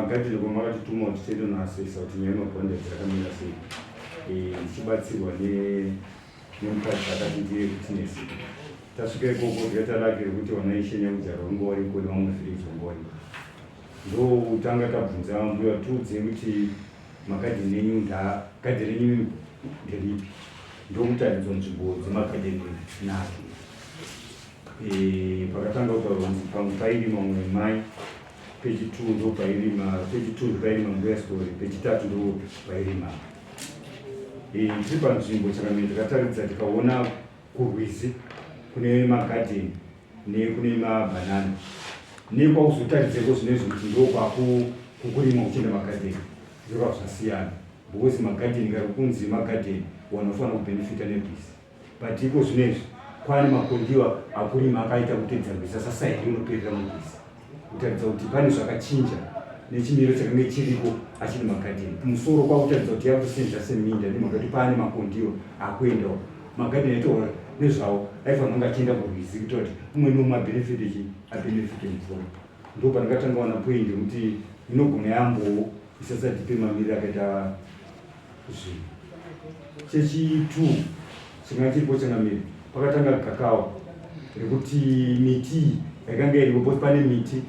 Gadhiri kwamakatituma kuti tiende kunasesa kuti nyaya yemabhonda dzakamira sei. Ndichibatsirwa nemukadzi akati ndiye kutinesi. Tasvika ikoko zvikatalakira kuti wanaishenya kudzara wangu wariko nevamwe village wangu wariko. Ndotanga tabvunza Ambuya tiudze kuti magadheni enyu gadheni renyu nderipi. Ndokutaridza nzvimbo dzemagadheni nhatu. Pakatanga kutaurwa kuti pamwe pairima mumwe mai, peji 2 ndo pairima, peji 2 ndo pairima Ambuya story, peji 3 ndo pairima. Tiri panzvimbo chakamira takataridza tikaona kurwizi kune magadheni nekune mabhanana. Nekwakuzotaridzeko zvinezvi kuti ndokwako kukurima kuchienda magadheni. Zviro zvasiyana. Because magadheni kunzi magadheni wanofanira kubenefita nebhizi. But iko zvinezvi kwane makondiwa akurima akaita kutedza bhizi asa saidi unoperera mubhizi. Kutaridza kuti pane zvakachinja nechimiro chakange chiriko achiri magadheni. Kumusoro kwakutaridza kuti yakusenza seminda nemhaka kuti pane makondiwa akuendawo. Magadheni aitaura nezvawo aifanira kunge achienda kurwizi kuita kuti umwe nomwe abenefite mvura. Ndo pandakatanga wana point kuti inogona yambowo isasati pemamiriro akaita zvinhu. Chechi2 chimwe chiripo changamira pakatanga kakao rekuti miti yakanga iripo kuti pane miti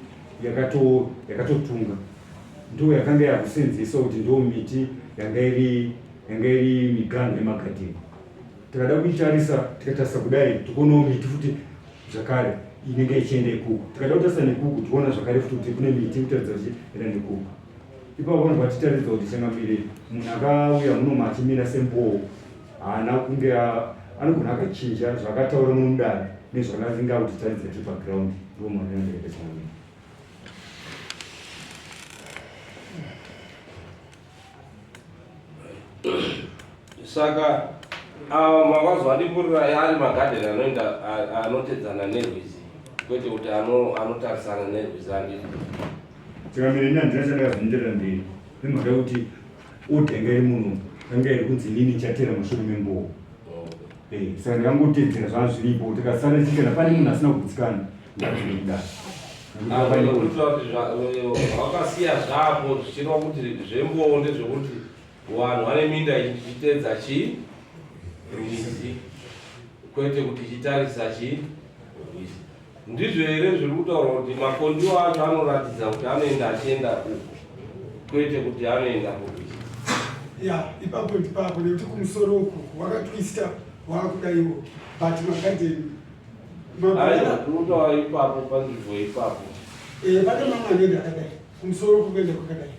yakatotunga ndo yakanga yakusenzesa kuti ndo miti yanga iri miganhu yemagadheni. Tikada kuitarisa tikatarisa kudai tikonawo miti futi zvakare inenge ichienda ikuku. Tikada kutarisa nekuku tikuona zvakare futi kuti kune miti kutaridza kuti ira nekuku. Ipapo vanhu vatitaridza kuti changamire munhu akauya muno achimira sembowo haana kunge anogona akachinja zvakataura muDare nezvakazinga kuti taridza tiri paground ndo mwana yangaita changamire. Saka mavazwa ndipurira yari magadheni anoenda anotedzana nerwizi kwete kuti anotarisana nerwizi anditi. Changamire ina ndina chandakazvinitera mberi nemhaka yekuti udhenga iri muno yanga iri kunzi inini chatera mushure membowo. Saka ndakangotedzera zvanga zviripo tikasara tichikana pane munhu asina kugutsikana ndazvinodaro. Wakasiya zvapo zvichireva kuti zvembowo ndezvekuti vanhu vane minda ichitedza rwizi kwete kuti ichitarisa rwizi. Ndizvo here zviri kutaura kuti makondiwa acho anoratidza kuti anoenda achienda uko kwete kuti anoenda kurwizi. Ipapo ndipapo nekuti kumusoro uku wakatwista wakudaiwo but magadheni kutaura ipapo panzvimbo ipapo pane mamwe anoenda akadai kumusoro kukuenda kwakadai.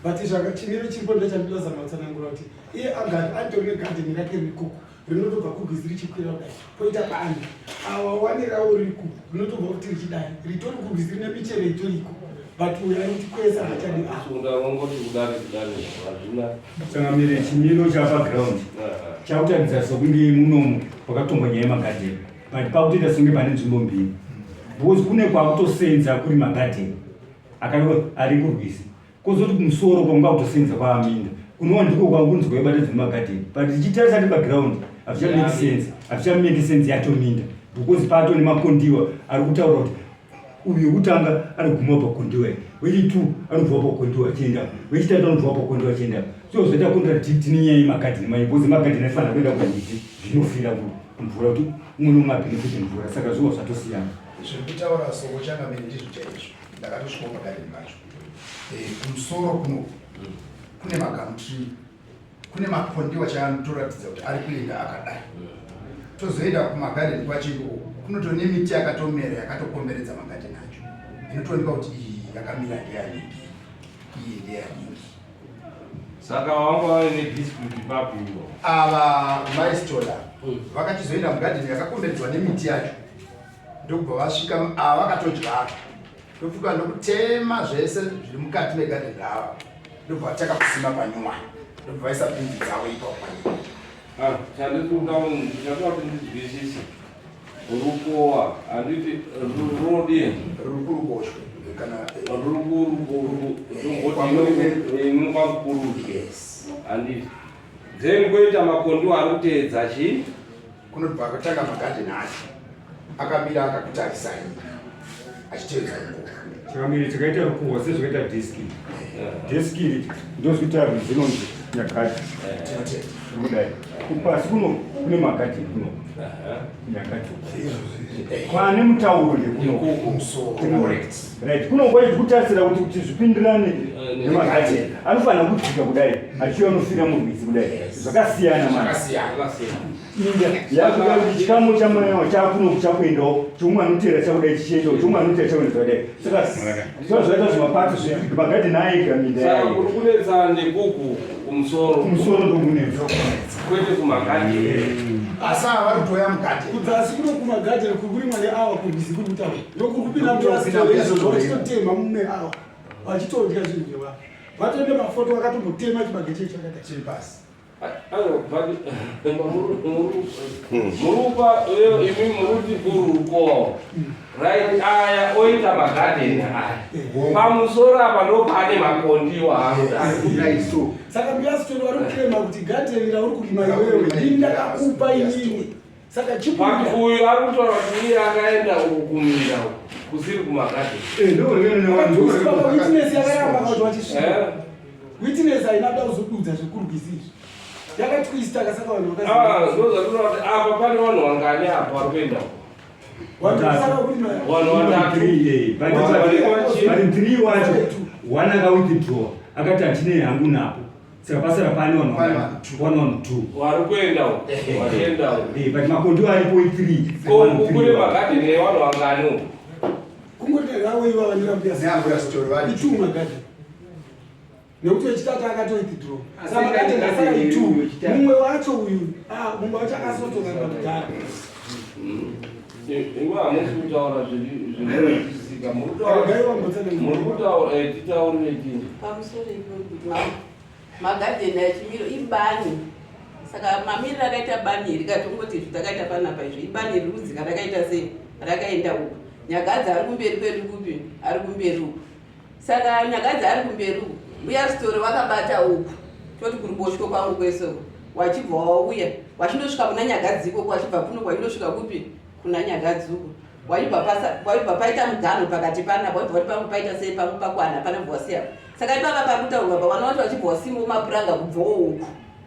But chimiro chiripo ndochandinozama kutsanangura kuti iye atori negadheni rake rikuku rinotobva kurwizi richikwira kudai. Poita bani awa wanirawo riku rinotobva kuti richidai ritori kurwizi rine michero itoriko. But uya kuti kwesa achadi unongoti kudare hazvina. Changamire chimiro chapaground chakutaridza sokunge munomu kwakatonga nyaya yemagadheni. But pakutoita songe pane nzvimbo mbiri. Because kune kwakutosenza kuri magadheni ari kurwizi. Kozoti kumusoro kwanga kutosenza kwaaminda. Kunowa ndiko kwakunzwa ibata dzemagadheni. But tichitarisa ari paground hazvichamake sense yacho minda. Because pato nemakondiwa ari kutaura kuti uyu kutanga anoguma pakondiwa, wechi2 anobva pakondiwa achienda, wechi3 anobva pakondiwa achienda. So zvoita contradict nenyaya yemagadheni mai because magadheni aifanira kuenda kwanditi zvinofira kumvura kuti umwe nomwe abenefite mvura. Saka zvinhu zvatosiyana. Zvekutaura soko changamire ndizvo chaizvo. Ndakatosvikawo magadheni macho. Kumusoro kuno kune magamutri kune makondiwa chaanotoratidza kuti ari kuenda akadai. Tozoenda kumagadheni kwachiko kunotori nemiti yakatomera yakatokomberedza magadheni acho inotooneka kuti iyi yakamira ndeyaningi iyi ndeyaningi. Saka wanga vane nedispute ipapo ivo ava maistora vakachizoenda mugadheni yakakomberedzwa nemiti yacho ndokubva vasvika vakatodyara ndofuka ndokutema zvese zviri mukati megadheni ravo ndobva vataka kusima panyuwa ndobva vaisa pindi dzavo ipapo. chanditoda kuti ndinzwisise rukowa handiti runodini rukuruboshwe kana rukurukurudye handiti then koita makondiwa ari kuteedza chii kunobva akatanga magadheni acho akamira akakutarisai achitevedza chakamiri chakaita rukuhwa sezvakaita diski diski ndozvita zvinonzi nyakati kudai kupasi kune makati kuno nyakati kwane mutauro right kunongwa kutarisira kuti zvipindirane nemakati anofanira kudzika kudai achiva anofira murwizi kudai zvakasiyana mana yakuda kuti chikamu chamanawo chakuno chakuendawo chomwe anotera chakudai chichiendawo chomwe anotera chakuenda zvakadai saka zvaita zvimapato zvemakati naika minda saka kuri kunetsa ndekuku kumusoro ndokunetsa kwete kumakati asa vari kutoya mukati kudzasi kuno kumagadheni kukurimwa neawa kurwizi kuri kutaura ndokukupinda mutozvachitotema mumwe awa vachitodya zvinhu zveva vatoende mafoto vakatomutema chibage checho chakadai chiri pasi murupa imi muruti kuruko right aya oita magadheni aya pamusoro apa ndo pane makondiwa saka muyasitori vari kuklema kuti gadheni rauri kurima iwewe ini ndakakupa inini saka uyu ari kutaura kuti iye akaenda kukumira kusiri kumagadheni witness yakaramba kuti vachisvika witness hainada kuzodudza zvekurwizizvi yakatwista kasaka vanhu ndozvatinoda kuti apa pane vanhu vangani apa vari kuenda vanhu vatatu vari 3 wacho one akawithdraw akati hatinei hangu napo saka pasara pane vanhu 2 vari kuendawo vachiendawo but makondo aripo 3 kune magadheni evanhu vangani kungoti rawo ivava neambuya story vari itu magadheni nekuti wechitatu akatoithdraw saka magadheni asara itu mumwe wacho uyu mumwe wacho akasotokaa kudhara imwe hamusi kutaura zvinoitisika muri kutaura titaurire tini pamusoro ipokuti magadheni achimiro ibani saka mamiriro akaita bani rikatongoti izvi takaita panapa izvo ibani rudzi karakaita sei rakaenda uku nyagadzi ari kumberi kwedu kupi ari kumberi uku saka nyagadzi ari kumberi uku uya sitori wakabata uku toti kuruboshwe kwangu kwesoko wachibva wauya wachindosvika kuna nyagadzi ikoko wachibva kuno wachindosvika kupi kuna nyagadzi uku waibva paita muganhu pakati panapa waibva kuti pangu paita sei pangu pakwana panabva wasiya saka ipapa pakutaurwa pa wana wacho wachibva wasimba mapuranga kubvawo uku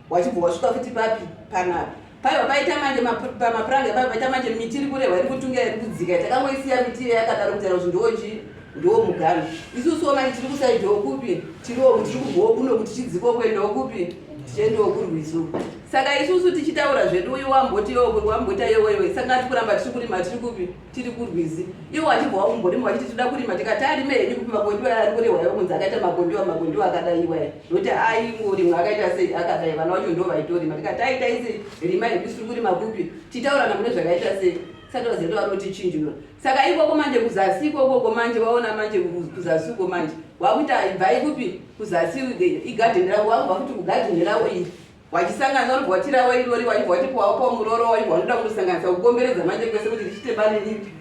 wachibva wasvika futi papi panapa paiva paita manje pamapuranga paiva paita manje miti iri kurehwa iri kutunga iri kudzika takangoisiya miti yakadaro kutaura kuti ndoji ndo muganhu isusuwo manje tiri kusaidhawo kupi tiriwo tiri kubvawo kuno kuti tidzikwo kuendawo kupi tichiendawo kurwizi uku saka isusu tichitaura zvedu uyu wamboti wambota yewewe saka tikuramba tiri kurima tiri kupi tiri kurwizi iwo wachibva wakumborima wachiti toda kurima tikati arime henyu kupi makondiwa ari kurehwa iwo kunzi akaita makondiwa akadaiwa noti aingorimwa akaita sei akadai vana vacho ndo vaitorima tikati aita isi rima hedu tiri kurima kupi titaurana mune zvakaita sei sati vazedu vanotichinjura saka ikoko manje kuzasi ikoko manje vaona manje kuzasi uko manje wakuita bvai kupi kuzasi igadheni ravo wakubva kuti kugadheni ravo iri wachisanganisa uribva watirawo irori wachibva watipawo pamuroro wachibva wanoda kundosanganisa kukomberedza manje kwese kuti richite bani ripi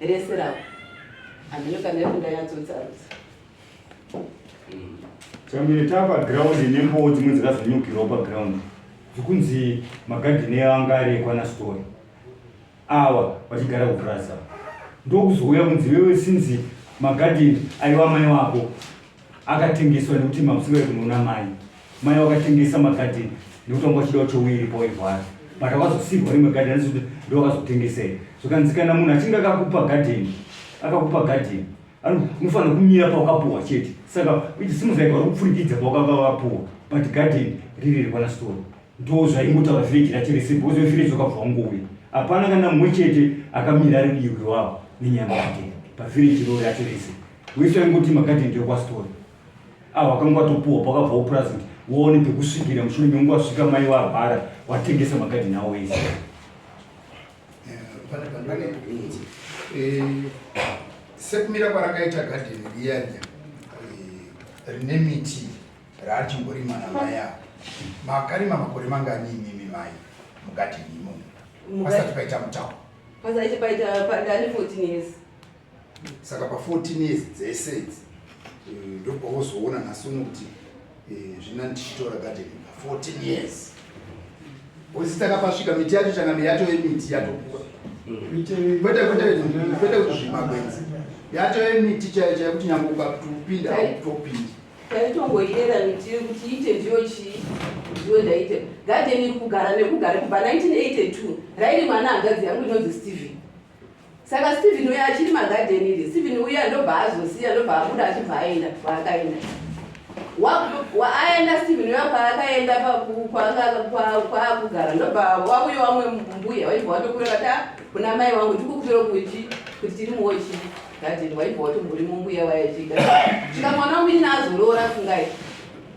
rese ravo handinokanekunda yatsotsarudza chambiri tapagiraundi nembowo dzimwe dzakazonyukirawo pagiraundi zvikunzi magadheni anga arekwana story awa vachigara kubrasa ndokuzouya kunzi wewe sinzi magadheni aiva mai wako akatengeswa nekuti mamusingai kunoona mai wakatengesa magadheni nekuti wanga wachida chowiri pawairwara but akazosirwa rimwe gadheni azoti ndo akazotengesei zvokanzikana munhu achinge akakupa gadheni unofanira kumira pawakapuhwa chete saka iti simuzaika vari kupfurikidza pawakavapuhwa but gadheni riri rekwana story ndo zvaingotaura vireji racherese because vireji wakabva wangouya hapana kana mumwe chete akamira ari diwi wavo nenyama yake pavhireji ro yacho rese wese waingoti magadheni ndekwastori avo akanga watopuhwa pakabva upurasiti woone pekusvikira mushure mengu wasvika mai warwara watengesa magadheni avo wese sekumira kwarakaita gadheni riyanya rine miti raachingorima namai avo makarima makore mangani imimi mai mugadheni imomo pasati paita mutauro pasati paita pandani 14 years saka pa14 years dzese idzi ndopauzoona nhasi uno kuti zvina ndichitora gadheni pa14 years usi takapasvika miti yacho changamiri yacho yemiti yatokura kwete kuti zvimakwenzi Yacho miti chaiyo kuti nyangwe ukatopinda hautopindi. Taitongoyera miti kuti ite ndiyo ndaite. Gadheni iri kugara nekugara kubva 1982 rairi mwana hanzvadzi yangu inonzi Stephen. Saka Stephen uya achiri magadheni iri, Stephen uya ndobva azosiya ndobva abuda achibva aenda kwaakaenda. Aenda Stephen uya kwaakaenda kwaakugara ndobva wauya wamwe mbuya waibva watokurira kuti kuna mai wangu ndikukupira kuti tiri muochi gadheni waibva watombori mumbuya wayachiga. Svika mwana wangu ina azorora fungai.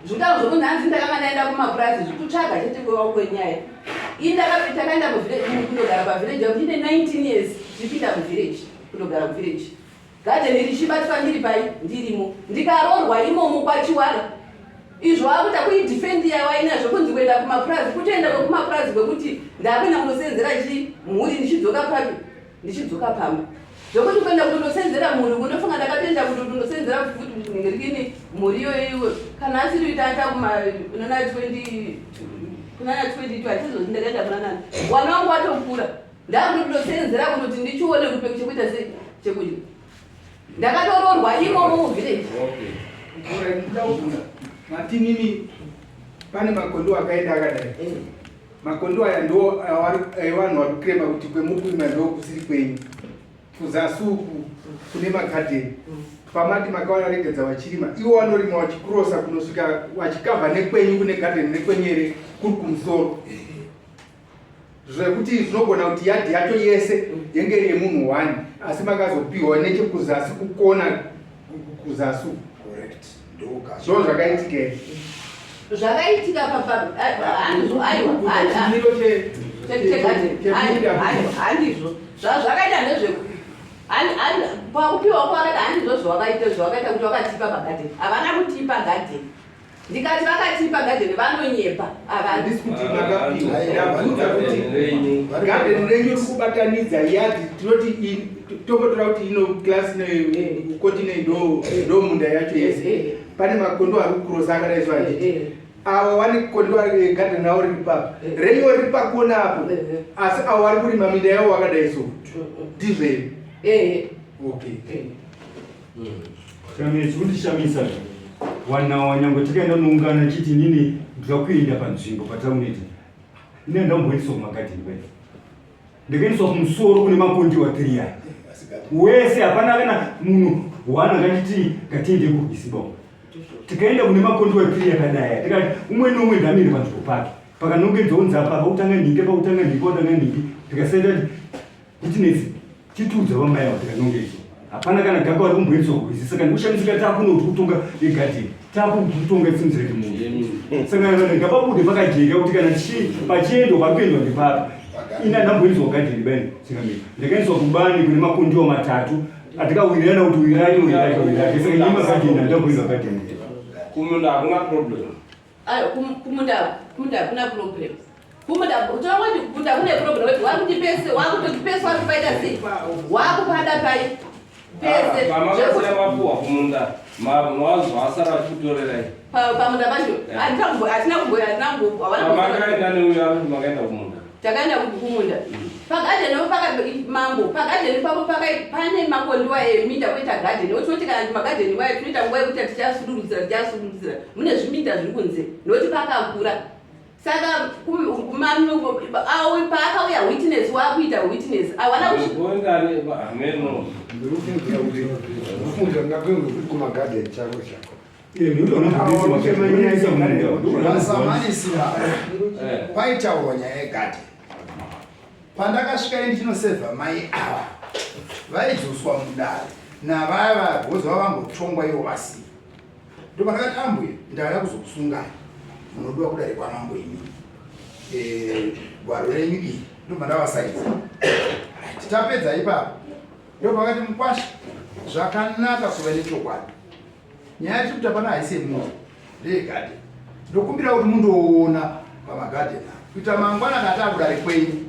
Zvitauro zvokuti hanzi ndakanga ndaenda kumapurazi zvikutsvaga chete kwewa kwenyaya. Takaenda kundogara pavillage kuti ine 19 years tipinda muvillage kundogara muvillage. Gadheni richibatwa ndiri pai ndirimo ndikaroorwa imomo kwachiwara. Izvo akuita kuidefendi yawainazvo kunzi kuenda kumapurazi kutoenda kumapurazi kwekuti ndakuenda kundosenzera mhuri ndichidzoka papi ndichidzoka pamba. Zvokuti kuenda kundosenzera mhuri kundofunga ndakatoenda kundosenzera futi ngirikini mhuri iyoyo kana asiri kuita kunana 22 atizoti ndakaenda kunanani mwana wangu watokura ndakundosenzera kundoti ndichione kuti chekuita sei chekudya ndakatoroorwa imomo muvillage. Mati mimi pane makondo akaenda akadai. Makondo aya ndo vanhu vari kurema kuti kwemupima ndo kusiri kwenyu. Kuzasuku kune magadheni. Pamati makavaregedza vachirima ivo vanorima vachikurosa kunosvika vachikavha nekwenyu kune gadheni nekwenyere kuri kumusoro. Zvekuti zvinogona kuti yadhi yacho yese yenge iri yemunhu 1 asi makazopiwa nechekuzasi kukona kuzasuku. Correct. Ndo zvakaitika. Zvakaitika handizvo zvakaita ndezveku pakupiwa kwakati handizvo zvakaita kuti vakatipa pagadheni havana kutipa gadheni. Ndikati vakatipa gadheni vanonyepa handisi kuti makapiwa ndabvunza kuti gadheni renyu iri kubatanidza yadhi tinoti tokotora kuti ino klasi nekotine ndo munda yacho yese pane makondo ari kukurosa akadai zvachiti avo vane kondo gadheni avo riri papa renyu riri pakona apo asi avo vari kurima minda yavo vakadai so ndizveni. Okay. Kana chikundishamisa wana nyangwe tikaenda noungana chiti nini ndikakuenda panzvimbo patauniti ine ndamboiswa mumagadheni kwedu ndikaendeswa kumusoro kune makondi wa3 aya wese hapana kana munhu waananganditi ngatiende kurwisiba tikaenda kune makondi wa3 akadaya tikati umwe nomwe ndamire panzvimbo pake pakanongedzonza pakutanga nhike tikasaenda kuti nesi chituudza vamai avo tikanongedzwa hapana kana gaka vari kumboendeswa kurwisi saka ndikushandisika takunoti kutonga egadheni takutonga tsinzireke munhu saka ngapabude pakajeka kuti kana pachiendo pakuendwa ndepapa ina ndamboendeswa kugadheni bani singamira ndakaendeswa kubani kune makondiwa 3 atikawirirana kuti wirake saka ini magadheni andamboendwa gadheni. Kumunda hakuna problem. Ayo kumunda hakuna problem. Kumunda utaona kuti kumunda kune problem wetu wakutipese wakupaita sei wakupada pai pese pamakasia mapuwa kumunda mwazwa asara kutorerai pamunda pacho atina kumboya nangu pamakaenda neuya ari makaenda kumunda takaenda kumunda pagadheni mambo pagadheni papo pane makondiwa eminda kuita gadheni ototi kana magadheni wayo tinoita nguva yekuti tichasuduruzira mune zviminda zviri kunze nokuti pakakura saka paakauya witness wakuita witness awana ameno kufunda ngakwengu kumagadheni chako vasamanisira paitaurwa nyaya yegadheni pandakasvika ini chinosevha mai ava vaidzoswa muDare navaya vagozva vangotongwa ivo vasiya ndopandakati Ambuya ndauya kuzokusungai munodiwa kudare kwaMambo imi gwaro renyu iri ndopandavasaidza tapedza ipapo ndopakati mukwasha zvakanaka kuva nechokwadi nyaya yati kuti hapana haise munhu ndeyegadheni ndokumbira kuti mundoona pamagadheni kuita mangwana kana tabuDare kwenyu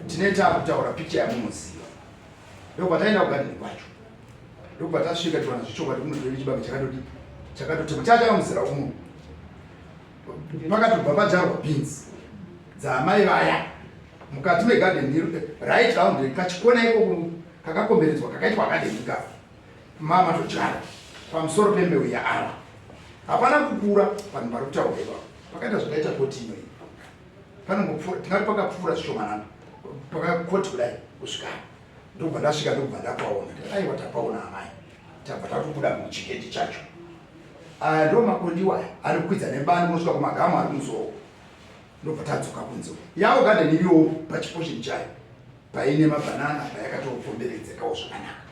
tine takutaura picha yamunoziva ndopataenda kugadheni kwacho ndopatasvika tiwana zvichokwadi kunodori chibage chakatotema chachakamuzira uno pakatobva padyarwa beans dzaamai vaya mukati megadheni right round kachikona iko kakakomberedzwa kakaitwa akademi gafu mama tochara pamusoro pembeu yaava hapana kukura vanhu vari kutaura iva pakaita zvakaita koti ino iyi panongopfuura tingati pakapfuura zvishomanana pakakoti kudai kusvika ndobva ndasvika ndobva ndapaona aiwa tapaona amai tabva tatobuda muchigeti chacho aya ndo makondiwa ari kukwidza nebani kunosvika kumagamu ari kumusoro ndobva tadzoka kunze yavo gadheni iriwo pachiposhini chayo paine mabhanana payakatokomberedzekawo zvakanaka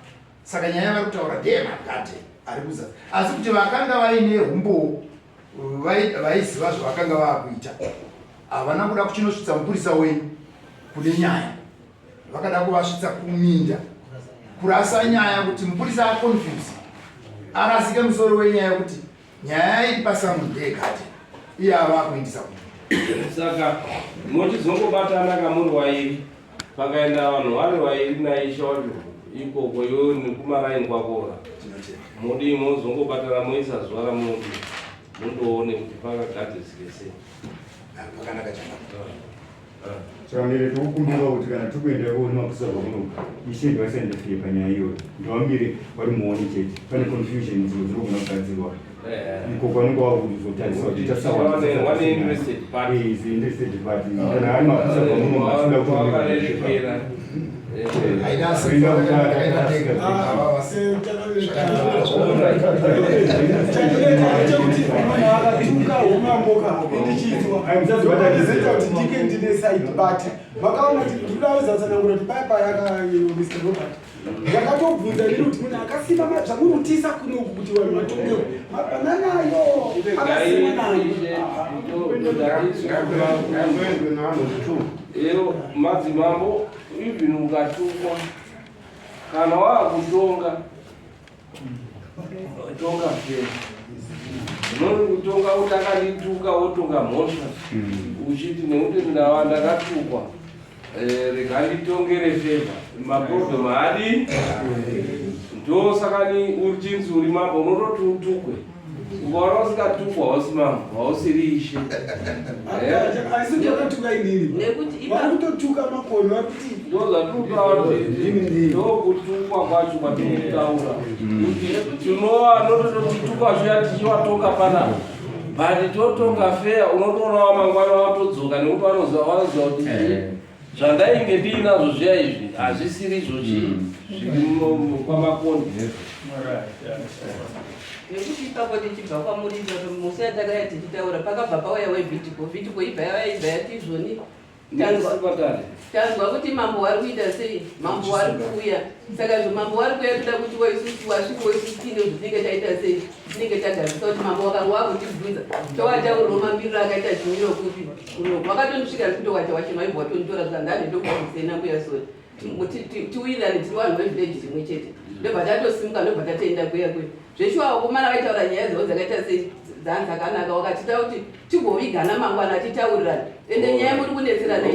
saka nyaya vari kutaura ndeyeMagadheni ari kuzasi asi kuti vakanga vaine humbo vaiziva zvavakanga vaakuita havana kuda kuchinosvitsa mupurisa wenyu kune nyaya vakada kuvasvitsa kuminda kurasa nyaya kuti mupurisa akonfuse arasike musoro wenyaya kuti nyaya iri pasamundegadheni iye ava akuindisa saka mochizongobatana kamuri wairi pakaenda vanhu vari wairi naisha wacho ikoko yo nekumaraini kwakora mudi mozongobatana moisa zuva ramudi mundoone kuti pakagadzisike sei pakanaka chana saka mire tikukumbira kuti kana tikuenda kuona kusarwa kuno ishe ndivasendefike panyaya iyoyo ndivamire vari muone chete pane confusion dzimwe dzinogona kugadzirwa ikoko vanenge vakuzotarisa kuti interested party kana ari makusarwa muno masida kuoneaa vakaona kuti ndinauzasanangura kuti paipa Mr. Robert yakatobvunza ndiri kuti munhu akasimba zvamurutisa kunoku kuti vanhu vatongewo mabananayo akasimwa nayo madzimambo even ukatukwa kana waakutonga tonga pera unori kutonga utakandituka wotonga mhosva uchiti nekuti ndakatukwa rega nditongere feva maproblem haadi ndo sakani urichinzi uri mambo unototi utukwe ukaona usikatukwa hausi mambo hausiri ishe asi ndakatuka inini vari kutotuka makono vari kuti ndokutukwa kwacho kwatinokutaura tinova notoda kutukwa zviya tichivatonga panapa but totonga fea unotoonawo mangwana watodzoka nekuti vanoziva kuti zvandainge ndiinazvo zviya izvi hazvisiri izvo zviri kwamakondi nekuti ipapo tichibva kwamuri musi yatakaya tichitaura pakabva pauya wevhitiko ibva yaibva yatizvoni tanzwa kuti mambo wari kuita sei mambo wari kuuya saka mambo wari kuuya toda kuti wasvika weisutine zvinenge taita sei tinenge tagazisa kuti mambo wakanga wakutibvunza towatauriro mamiriro akaita chimiro kupi wakatondisvika kutowata wachemaibva watonditora zvandanendokuakusena mbuya sori tiwirirane tiri vanhu vevileji rimwe chete ndobva tatosimuka ndobva tatoenda kuya kuya zveshuwa vakomana vaitaura nyaya dzavo dzakaita sei dzanzakanaka wakatita kuti tigovigana mangwana titaurirana ende nyaya muri kunetserana